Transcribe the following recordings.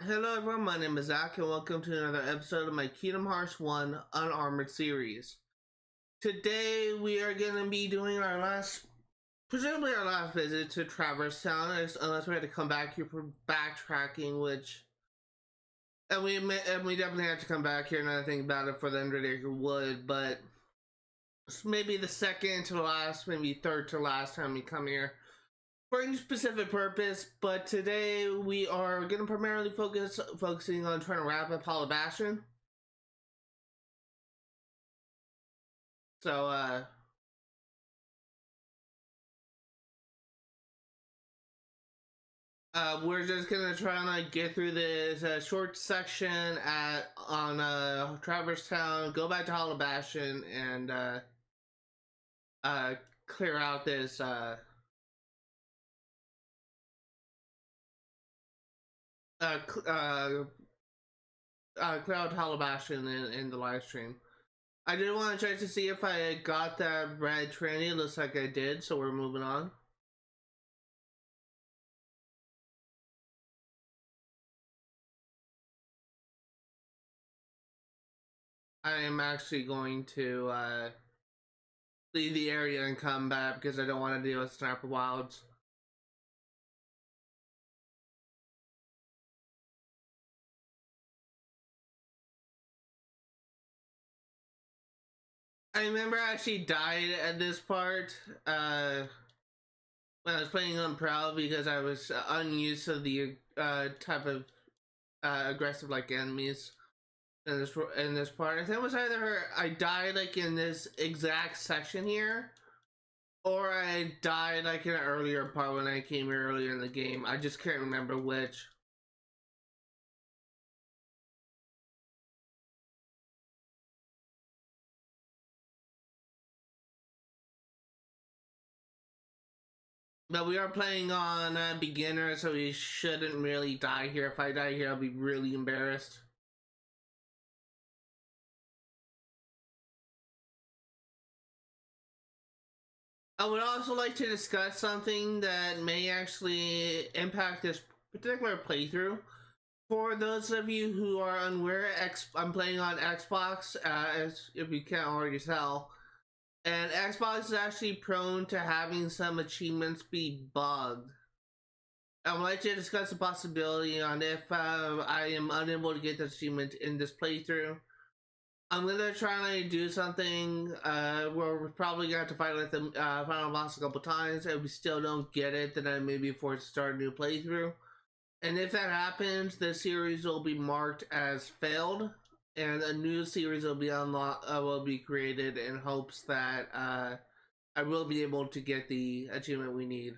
Hello everyone, my name is Zach and welcome to another episode of my Kingdom Hearts 1 Unarmored series. Today we are going to be doing presumably our last visit to Traverse Town, unless we had to come back here for backtracking, and we definitely have to come back here, now that I think about it, for the Undertaker Wood, but it's maybe the second to last, maybe third to last time we come here for any specific purpose. But today we are going to primarily focusing on trying to wrap up Bastion. So we're just gonna try and get through this short section on Traverse Town, go back to Bastion, and clear out this clear out Bastion in the live stream. I did want to check to see if I got that red tranny. It looks like I did, so we're moving on. I am actually going to leave the area and come back because I don't want to deal with Snapper Wilds. I remember I actually died at this part when I was playing on Proud because I was unused to the type of aggressive enemies in this part. I think it was either I died in this exact section here, or I died in an earlier part when I came here earlier in the game. I just can't remember which. But we are playing on beginner, so we shouldn't really die here. If I die here, I'll be really embarrassed. I would also like to discuss something that may actually impact this particular playthrough. For those of you who are unaware, I'm playing on Xbox, as if you can't already tell. And Xbox is actually prone to having some achievements be bugged. I would like to discuss the possibility on if I am unable to get the achievement in this playthrough. I'm gonna try to do something where we're probably gonna have to fight the final boss a couple times. If we still don't get it, then I may be forced to start a new playthrough. And if that happens, the series will be marked as failed, and a new series will be created in hopes that I will be able to get the achievement we need.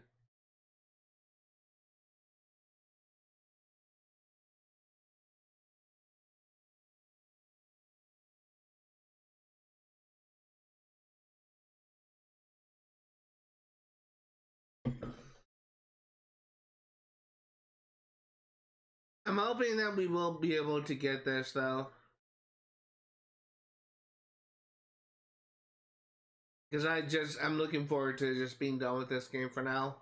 I'm hoping that we will be able to get this, though. Because I'm looking forward to just being done with this game for now.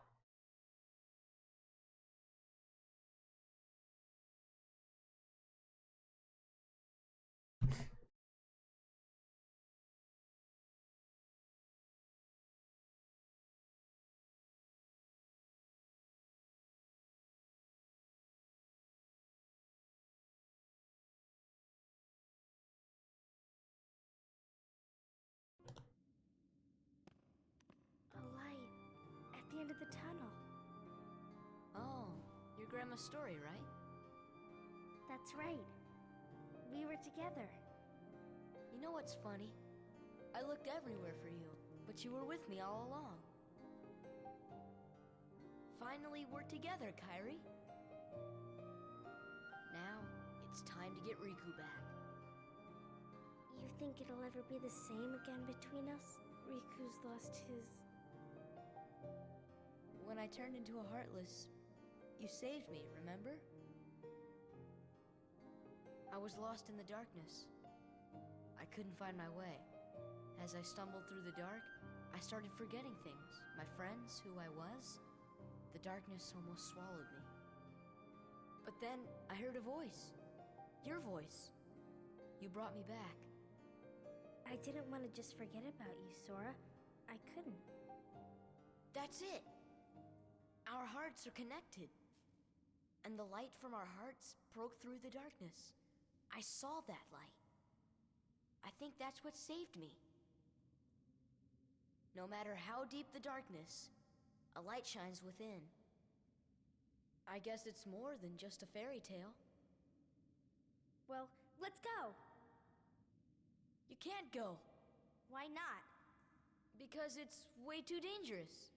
The end of the tunnel. Oh, your grandma's story, right? That's right. We were together. You know what's funny? I looked everywhere for you, but you were with me all along. Finally, we're together, Kairi. Now, it's time to get Riku back. You think it'll ever be the same again between us? Riku's lost his... When I turned into a Heartless, you saved me, remember? I was lost in the darkness. I couldn't find my way. As I stumbled through the dark, I started forgetting things. My friends, who I was. The darkness almost swallowed me. But then I heard a voice. Your voice. You brought me back. I didn't want to just forget about you, Sora. I couldn't. That's it. Our hearts are connected. And the light from our hearts broke through the darkness. I saw that light. I think that's what saved me. No matter how deep the darkness, a light shines within. I guess it's more than just a fairy tale. Well, let's go. You can't go, Why not? because it's way too dangerous.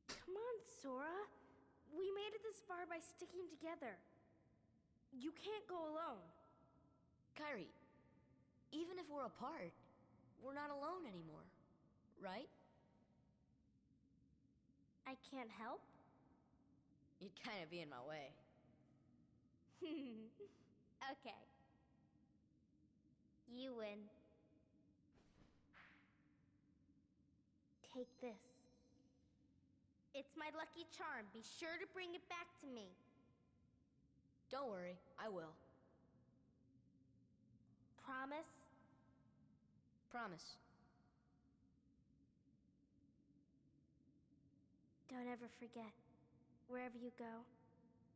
Come on, Sora. We made it this far by sticking together. You can't go alone. Kairi, even if we're apart, we're not alone anymore, right? I can't help. You'd kind of be in my way. Okay. You win. Take this. It's my lucky charm. Be sure to bring it back to me. Don't worry, I will. Promise? Promise. Don't ever forget. Wherever you go,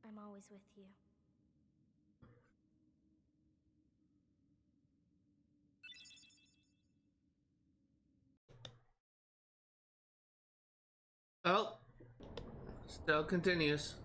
I'm always with you. Oh, still continues.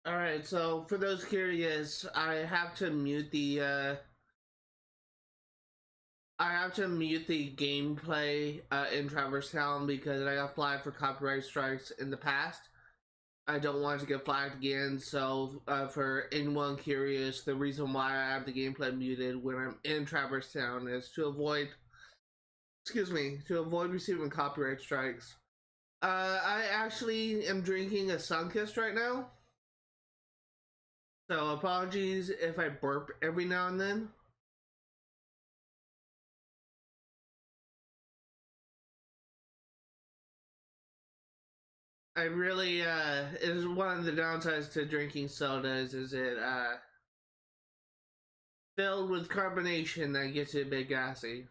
All right, so for those curious, I have to mute the gameplay in Traverse Town because I got flagged for copyright strikes in the past. I don't want to get flagged again, so for anyone curious, the reason why I have the gameplay muted when I'm in Traverse Town is to avoid, receiving copyright strikes. I actually am drinking a Sunkist right now. So apologies if I burp every now and then. I really is one of the downsides to drinking sodas is it filled with carbonation that gets you a bit gassy.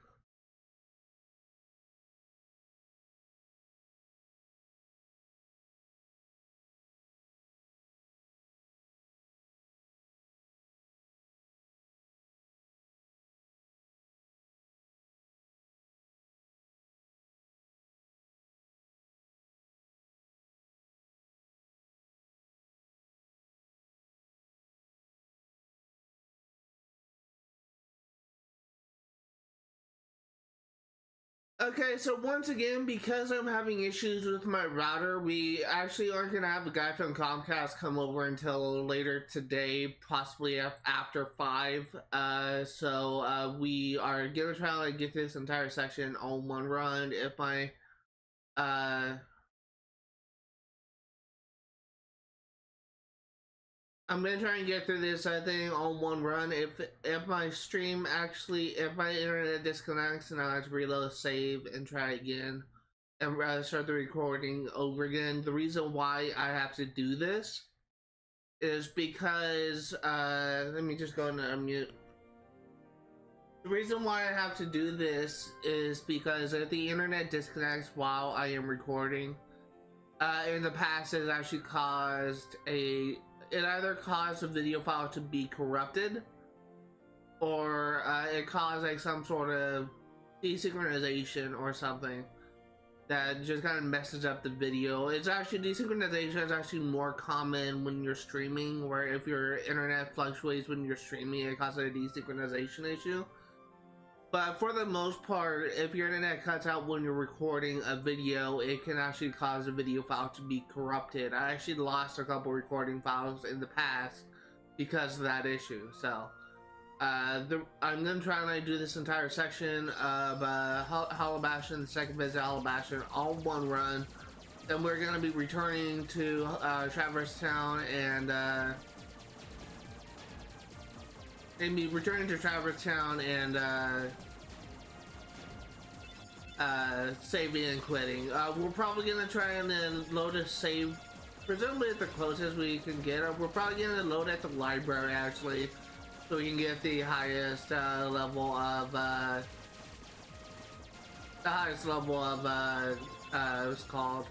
Okay, so once again, because I'm having issues with my router, we actually aren't gonna have a guy from Comcast come over until later today, possibly after 5. We are gonna try to get this entire section on one run. If my I'm gonna try and get through this, I think, on one run. If my stream actually, if my internet disconnects, and I have to reload, save, and try again, and start the recording over again. The reason why I have to do this is because let me just go and unmute. The reason why I have to do this is because if the internet disconnects while I am recording, in the past it has actually caused it either caused a video file to be corrupted, or it caused like some sort of desynchronization or something that just kind of messes up the video. It's actually, desynchronization is actually more common when you're streaming, where if your internet fluctuates when you're streaming, it causes a desynchronization issue. But for the most part, if your internet cuts out when you're recording a video, it can actually cause a video file to be corrupted. I actually lost a couple recording files in the past because of that issue. So I'm gonna try and do this entire section of Hollow Bastion, the second visit Hollow Bastion, all one run. Then we're gonna be returning to Traverse Town and saving and quitting. We're probably gonna try and then load a save, presumably at the closest we can get. We're probably gonna load at the library actually, so we can get the highest level of what's called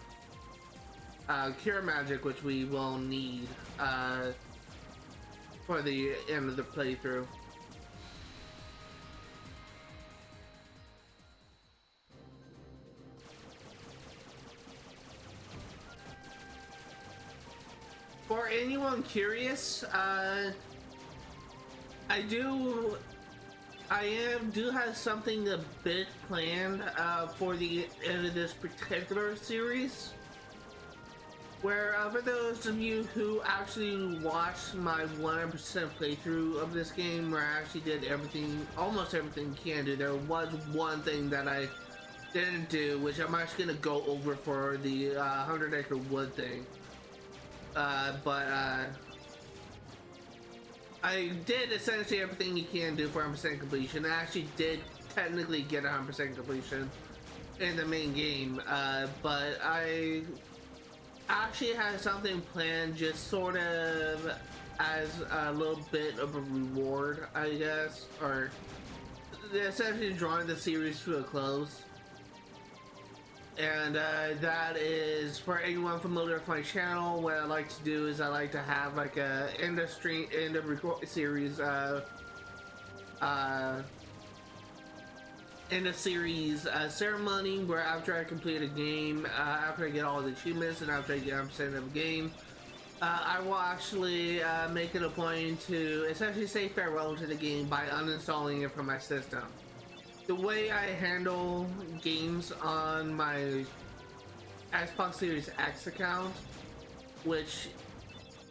cure magic, which we will need for the end of the playthrough. For anyone curious, I do have something a bit planned for the end of this particular series. Where for those of you who actually watched my 100% playthrough of this game, where I actually did everything, almost everything you can do, there was one thing that I didn't do, which I'm actually gonna go over for the 100 Acre Wood thing. I did essentially everything you can do for 100% completion. I actually did technically get 100% completion in the main game, but I actually had something planned, just sort of as a little bit of a reward, I guess, or essentially drawing the series to a close. And that is, for anyone familiar with my channel, what I like to do is I like to have like a end of record series ceremony, where after I complete a game, after I get all the achievements and after I get 100% of a game, I will actually make it a point to essentially say farewell to the game by uninstalling it from my system. The way I handle games on my Xbox Series X account, which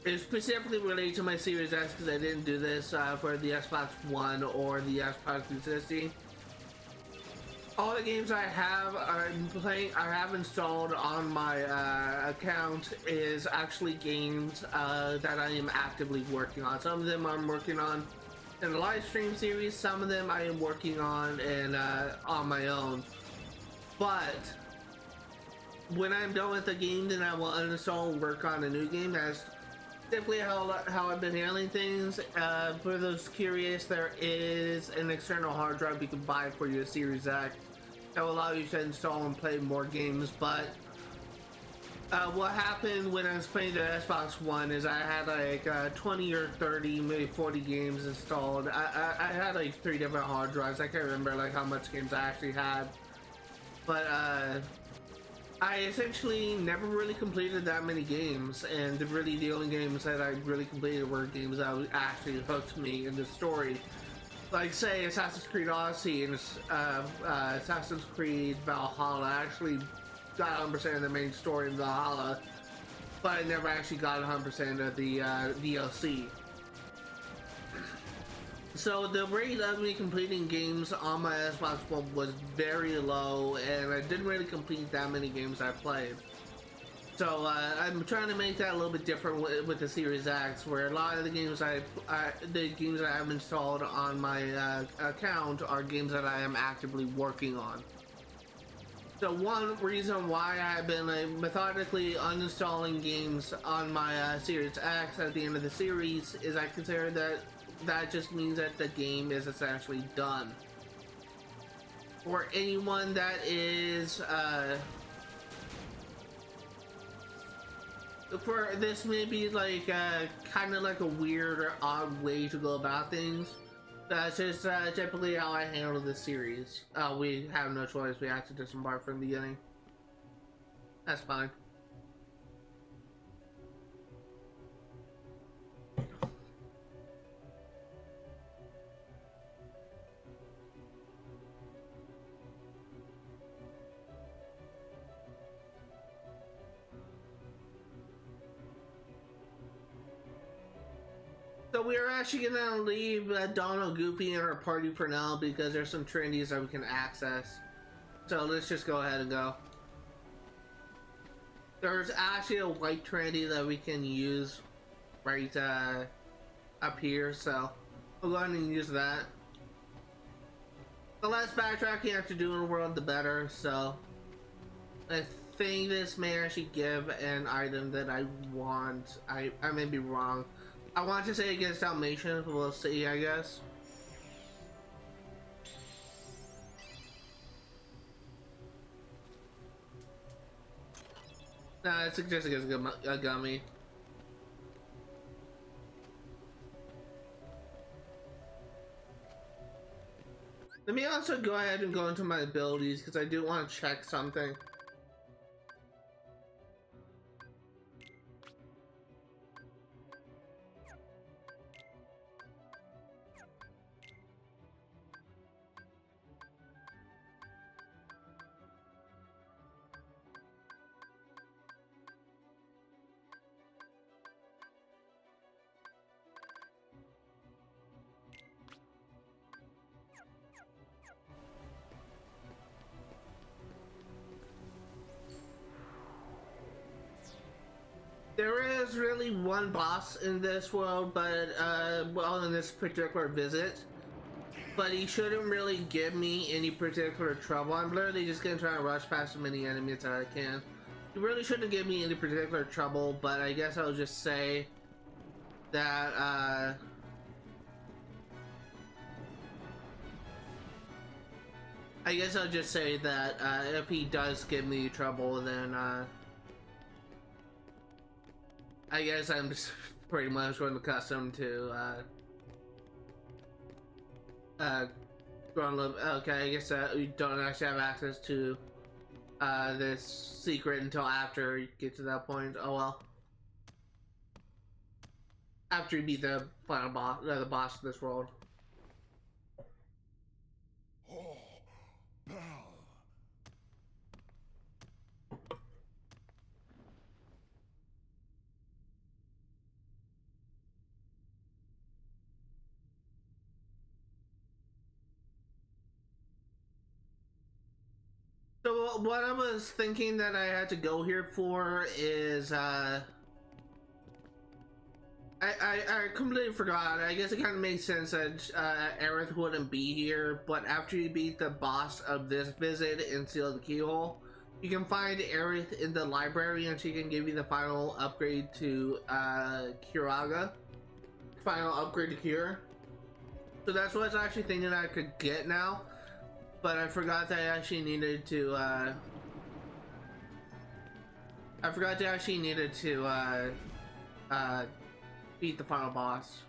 is specifically related to my Series X because I didn't do this for the Xbox One or the Xbox 360. All the games I have installed on my account is actually games that I am actively working on. Some of them I'm working on in the live stream series, some of them I am working on and on my own. But when I'm done with the game, then I will uninstall and work on a new game. That's typically how I've been handling things. For those curious, there is an external hard drive you can buy for your Series X that will allow you to install and play more games. But what happened when I was playing the Xbox One is I had like 20 or 30, maybe 40 games installed. I had like 3 different hard drives. I can't remember like how much games I actually had, but I essentially never really completed that many games, and the only games that I really completed were games that actually hooked me in the story. like say Assassin's Creed Odyssey and Assassin's Creed Valhalla actually got 100% of the main story in Valhalla, but I never actually got 100% of the DLC. So the rate of me completing games on my Xbox One was very low, and I didn't really complete that many games I played. So I'm trying to make that a little bit different with the Series X, where a lot of the games that I have installed on my account are games that I am actively working on. So one reason why I've been methodically uninstalling games on my Series X at the end of the series is I consider that just means that the game is essentially done. For anyone that is for this may be like kind of like a weird or odd way to go about things. That's just typically how I handle this series. We have no choice. We have to disembark from the beginning. That's fine. So we're actually gonna leave Donald, Goofy, and our party for now because there's some trendies that we can access. So let's just go ahead and go. There's actually a white trendy that we can use right up here, so we'll go ahead and use that. The less backtracking I have to do in the world, the better. So I think this may actually give an item that I want. I may be wrong. I want to say against Dalmatians, but we'll see, I guess. Nah, it's just against a gummy. Let me also go ahead and go into my abilities because I do want to check something. There is really one boss in this world, but well, in this particular visit, but he shouldn't really give me any particular trouble. I'm literally just gonna try to rush past as many enemies that I can. He really shouldn't give me any particular trouble, but I guess I'll just say that if he does give me trouble, then I guess I'm just pretty much accustomed to okay, I guess you don't actually have access to this secret until after you get to that point. Oh well. After you beat the final boss, the boss of this world. Oh, Belle. So what I was thinking that I had to go here for is I completely forgot. I guess it kind of makes sense that Aerith wouldn't be here, but after you beat the boss of this visit and seal the keyhole, you can find Aerith in the library and she can give you the final upgrade to Kiraga. Final upgrade to Cure. So that's what I was actually thinking I could get now. But I forgot that I actually needed to beat the final boss.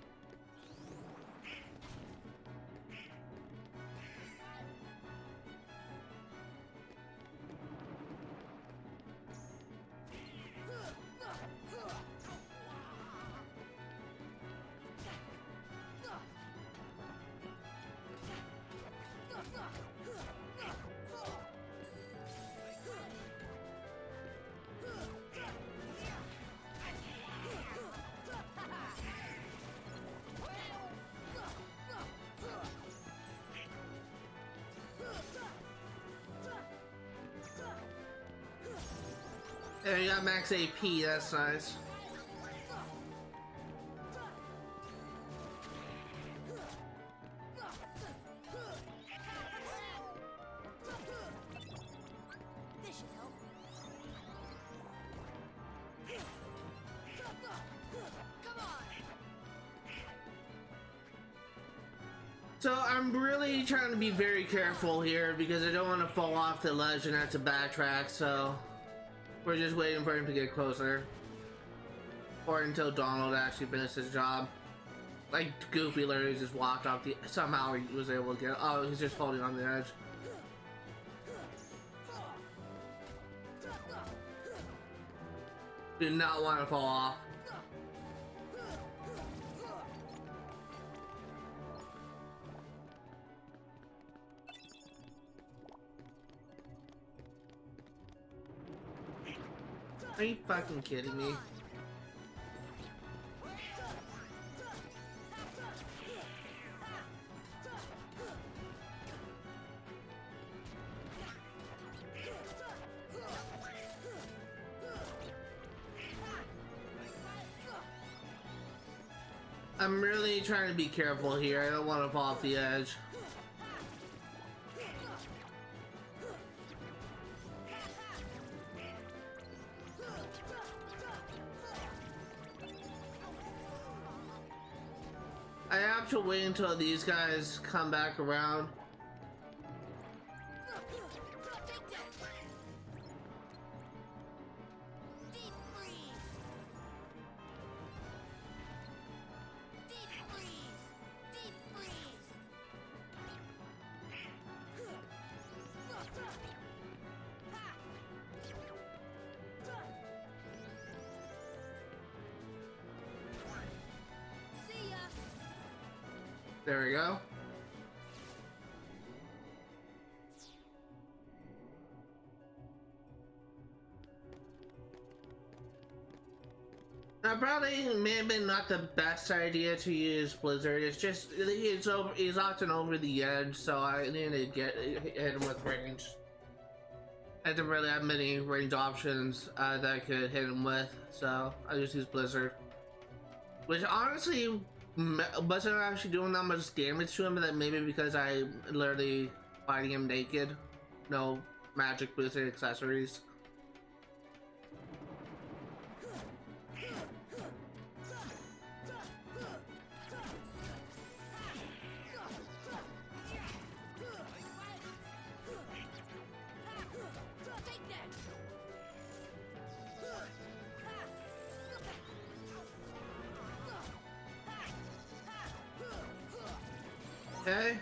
Yeah, you got max AP, that's nice. This should help. Come on. So I'm really trying to be very careful here because I don't want to fall off the ledge and have to backtrack, so we're just waiting for him to get closer. Or until Donald actually finishes his job. Like Goofy literally just walked off the, somehow he was able to get, oh, he's just holding on the edge. Do not want to fall off. Are you fucking kidding me? I'm really trying to be careful here. I don't want to fall off the edge. I have to wait until these guys come back around. Deep freeze. Deep freeze. Deep freeze. See ya. There we go. Now, probably may have been not the best idea to use Blizzard. It's just he's often over the edge, so I need to hit him with range. I didn't really have many range options that I could hit him with, so I just used Blizzard, which honestly wasn't actually doing that much damage to him. But that maybe because I literally fighting him naked, no magic boosted accessories. Take that. Okay.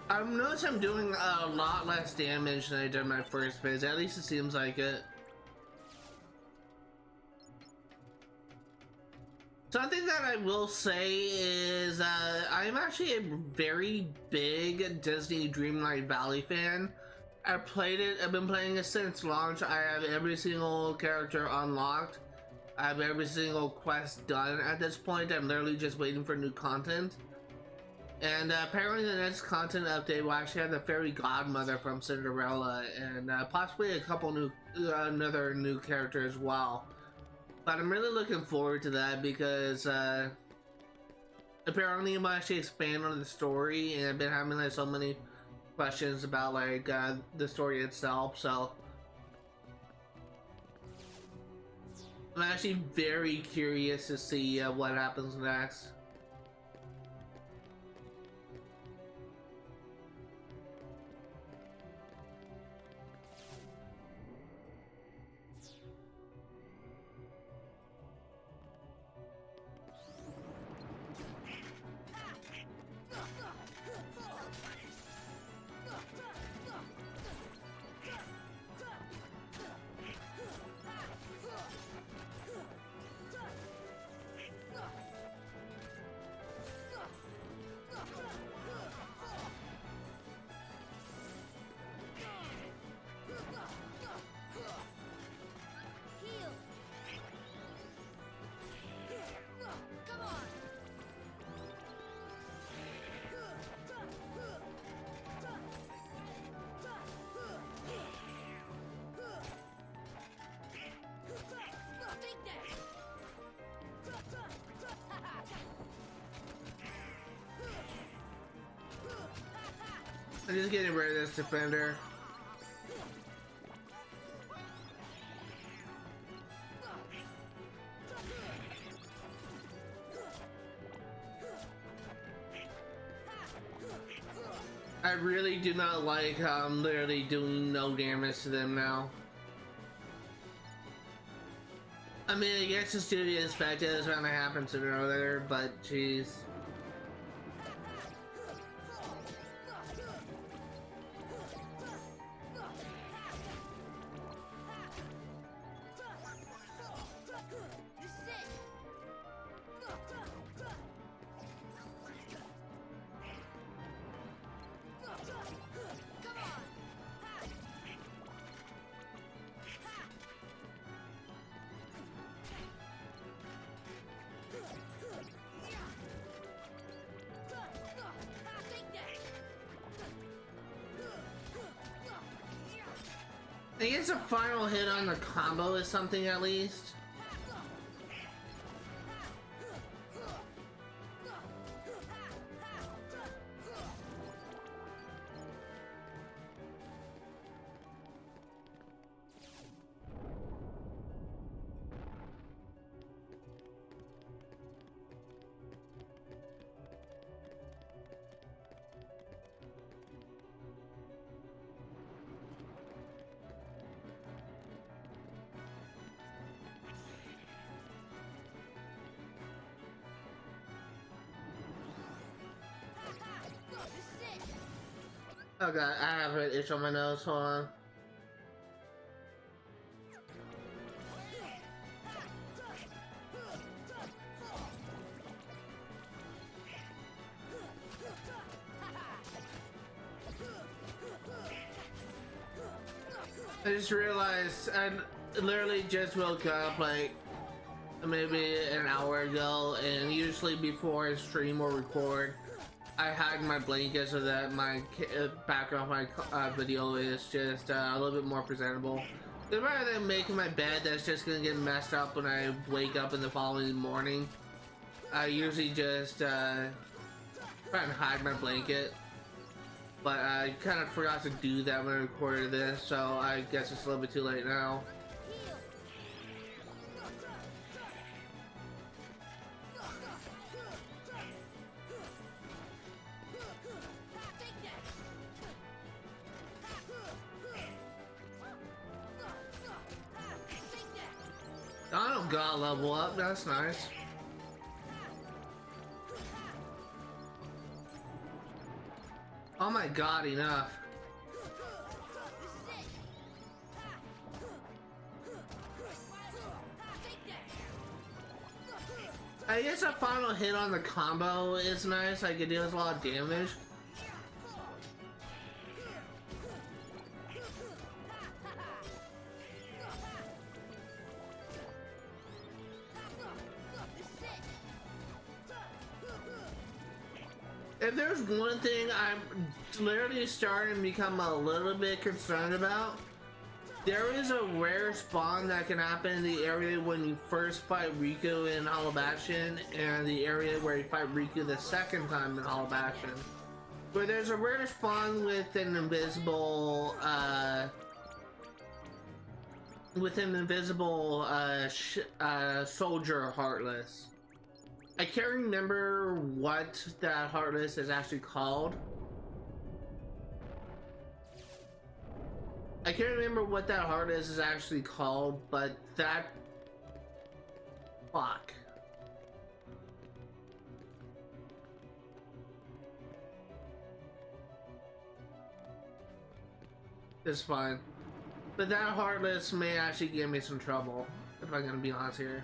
I've noticed I'm doing a lot less damage than I did my first phase. At least it seems like it. Something that I will say is I'm actually a very big Disney Dreamlight Valley fan. I've been playing it since launch. I have every single character unlocked. I have every single quest done at this point. I'm literally just waiting for new content. And apparently the next content update will actually have the fairy godmother from Cinderella and possibly a couple another new character as well. But I'm really looking forward to that because apparently it might actually expand on the story, and I've been having like so many questions about like the story itself. So I'm actually very curious to see what happens next. I'm just getting rid of this defender. I really do not like how I'm literally doing no damage to them now. I mean, I guess it's to be expected, it's gonna happen sooner or later, but jeez. I guess a final hit on the combo is something at least. Oh god, I have an itch on my nose, hold on. I just realized I literally just woke up like maybe an hour ago, and usually before I stream or record I hide my blanket so that my background of my video is just a little bit more presentable. Rather than making my bed that's just gonna get messed up when I wake up in the following morning, I usually just try and hide my blanket. But I kind of forgot to do that when I recorded this, so I guess it's a little bit too late now. I don't gotta level up, that's nice. Oh my god, enough. I guess a final hit on the combo is nice, like it deals a lot of damage. If there's one thing I'm literally starting to become a little bit concerned about, there is a rare spawn that can happen in the area when you first fight Riku in Hollow Bastion, and the area where you fight Riku the second time in Hollow Bastion, where there's a rare spawn with an invisible soldier Heartless. I can't remember what that Heartless is actually called. I can't remember what that Heartless is actually called, but that... Fuck. It's fine. But that Heartless may actually give me some trouble, if I'm gonna be honest here.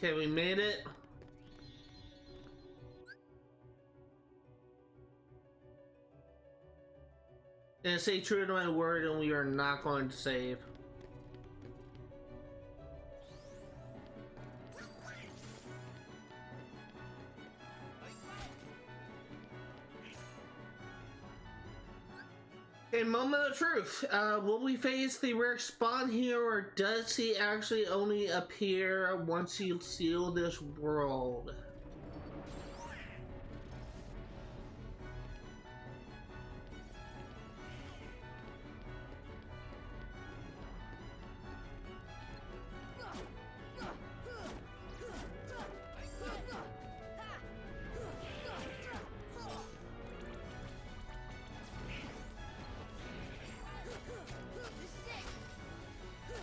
Okay, we made it. And say true to my word, and we are not going to save. A moment of truth. Will we face the rare spawn here, or does he actually only appear once you seal this world?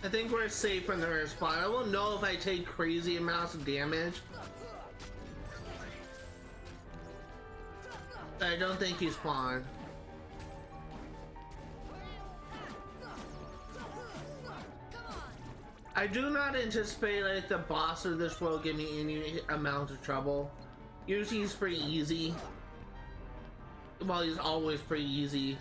I think we're safe from the rare spawn. I won't know if I take crazy amounts of damage. I don't think he spawned. I do not anticipate like the boss of this world give me any amount of trouble. Usually he's pretty easy. Well, he's always pretty easy.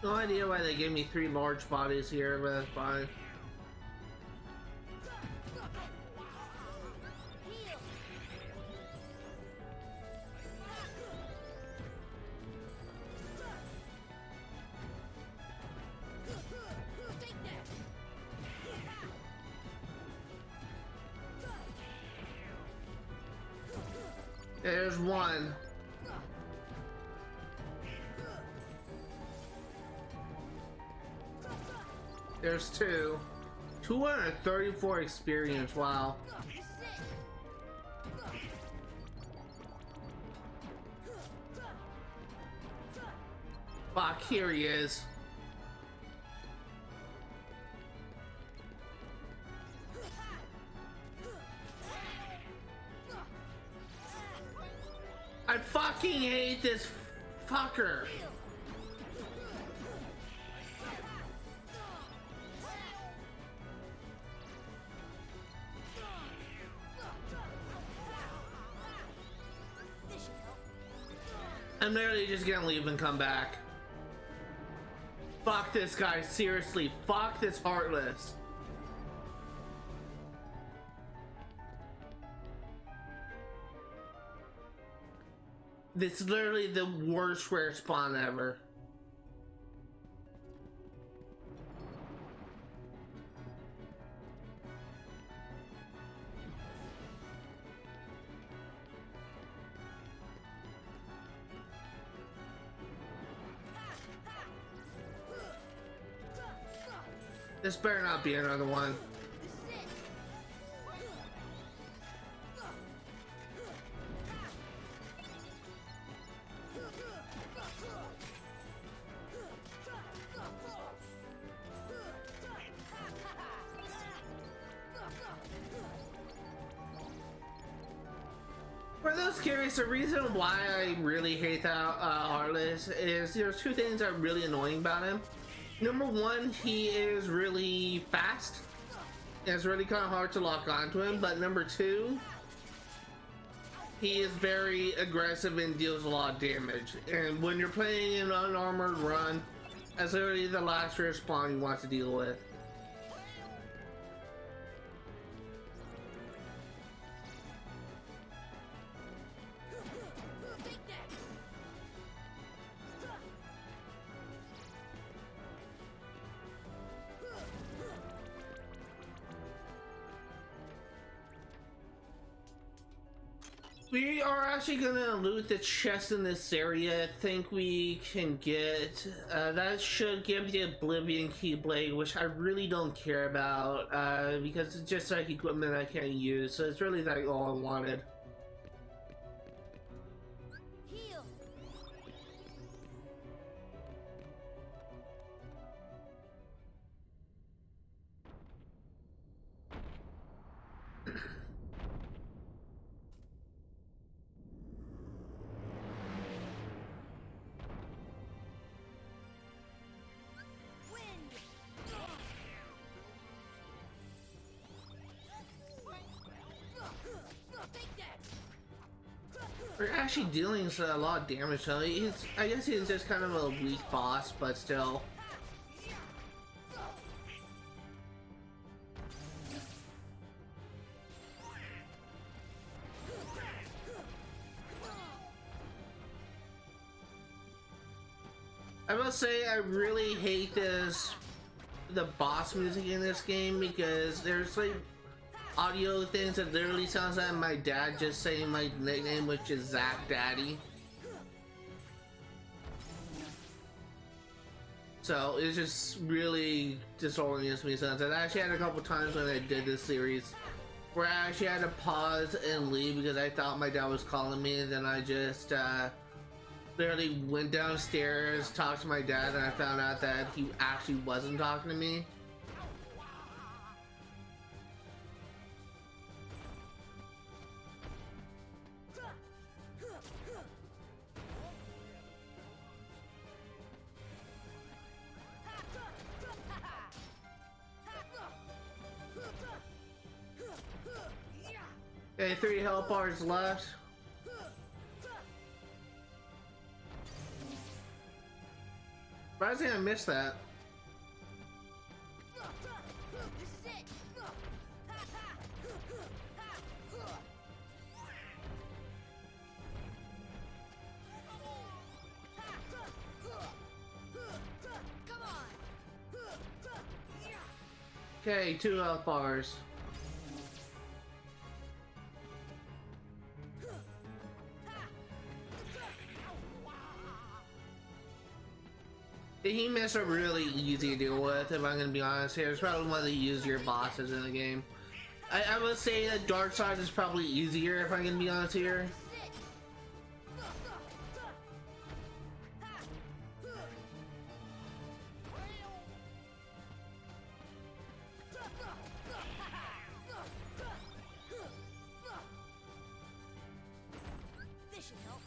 No idea why they gave me 3 large bodies here, but that's fine. There's one. There's 2. 234 experience, wow. Fuck, here he is. I fucking hate this fucker. I'm literally just gonna leave and come back. Fuck this guy, seriously. Fuck this Heartless. This is literally the worst rare spawn ever. This better not be another one. For those curious, the reason why I really hate that Heartless is there's 2 things that are really annoying about him. Number 1, he is really fast. It's really kind of hard to lock onto him. But number 2, he is very aggressive and deals a lot of damage. And when you're playing an unarmored run, that's literally the last rare spawn you want to deal with. We are actually gonna loot the chest in this area. I think we can get that should give the Oblivion Keyblade, which I really don't care about because it's just like equipment I can't use. So it's really like all I wanted. We're actually dealing a lot of damage, so I guess he's just kind of a weak boss, but still. I will say I really hate the boss music in this game, because there's like audio things that literally sounds like my dad just saying my nickname, which is Zach Daddy. So it's just really disorients me sometimes. I actually had a couple times when I did this series where I actually had to pause and leave because I thought my dad was calling me, and then I just literally went downstairs, talked to my dad, and I found out that he actually wasn't talking to me. Okay, 3 health bars left. Surprising I missed that. This is it. Come on. Okay, 2 health bars. The Behemoths are really easy to deal with, if I'm gonna be honest here. It's probably one of the easier bosses in the game. I would say that Dark Side is probably easier, if I'm gonna be honest here. This should help.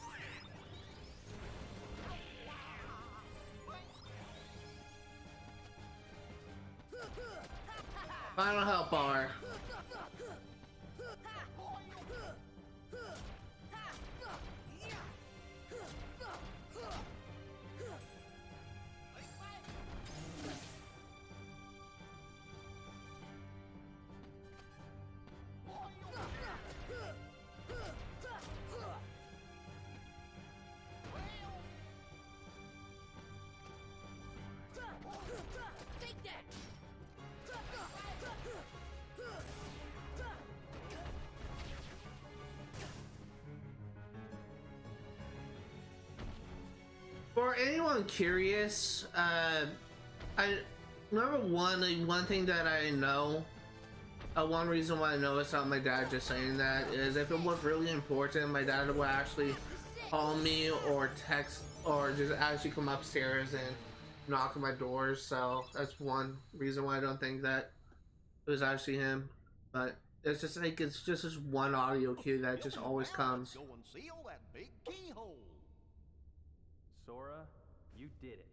Final health bar. Take that. For anyone curious, I number one, one thing that I know, one reason why I know it's not my dad just saying that is if it was really important, my dad would actually call me or text or just actually come upstairs and knock on my doors. So that's one reason why I don't think that it was actually him. But it's just like it's just this one audio cue that just always comes. Go and seal that big keyhole. Sora, you did it.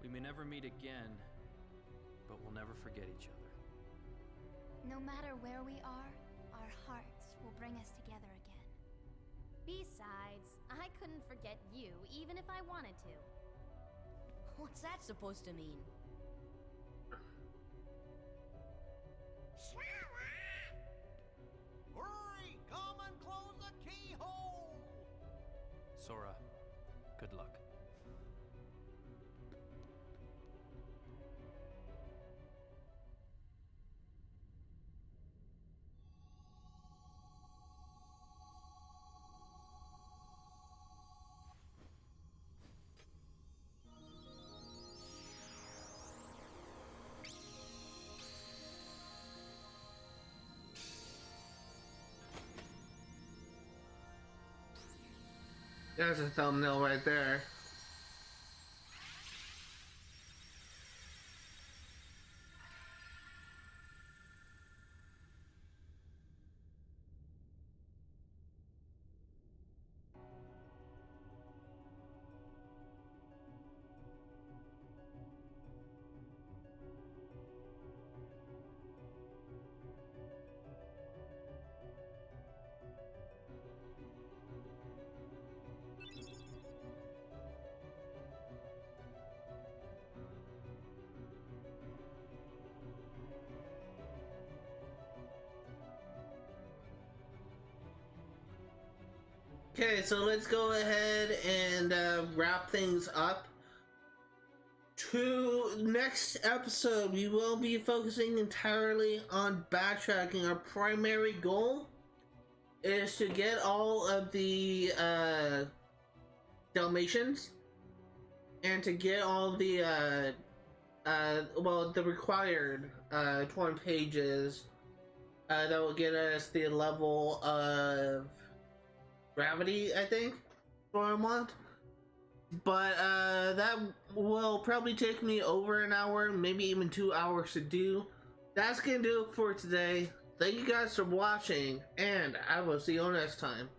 We may never meet again, but we'll never forget each other. No matter where we are, our hearts will bring us together again. Besides, I couldn't forget you even if I wanted to. What's that supposed to mean? Hurry! Come and close the keyhole! Sora, good luck. There's a thumbnail right there. Okay, so let's go ahead and wrap things up. To next episode, we will be focusing entirely on backtracking. Our primary goal is to get all of the Dalmatians and to get all the well, the required 20 pages that will get us the level of gravity, I think, what I want. But that will probably take me over an hour, maybe even 2 hours to do. That's gonna do it for today. Thank you guys for watching, and I will see you next time.